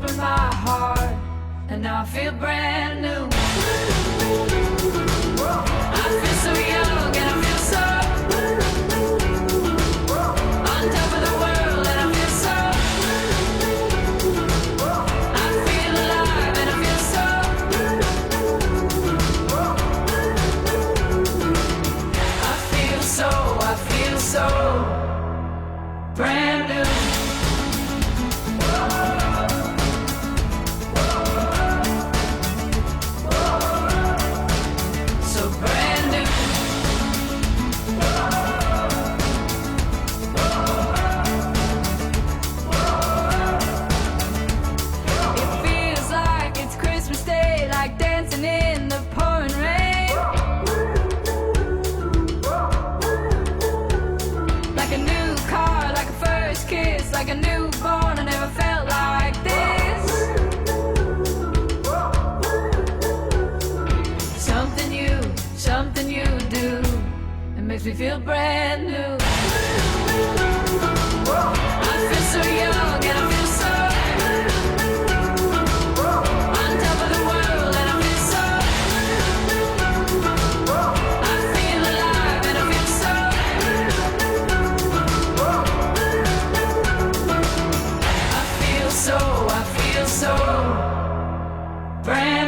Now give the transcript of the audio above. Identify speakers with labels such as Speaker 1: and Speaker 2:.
Speaker 1: opened my heart, and now I feel brand new. I feel so young and I feel so on top of the world, and I feel so, I feel alive and I feel so, I feel so brand new. So brand new. It feels like it's Christmas Day, like dancing in the pouring rain. Like a new car, like a first kiss, like a newborn. I never felt like this. Something you do, it makes me feel brand new. I feel so young and I feel so on top of the world, and I feel so, I feel alive and I feel so, I feel so brand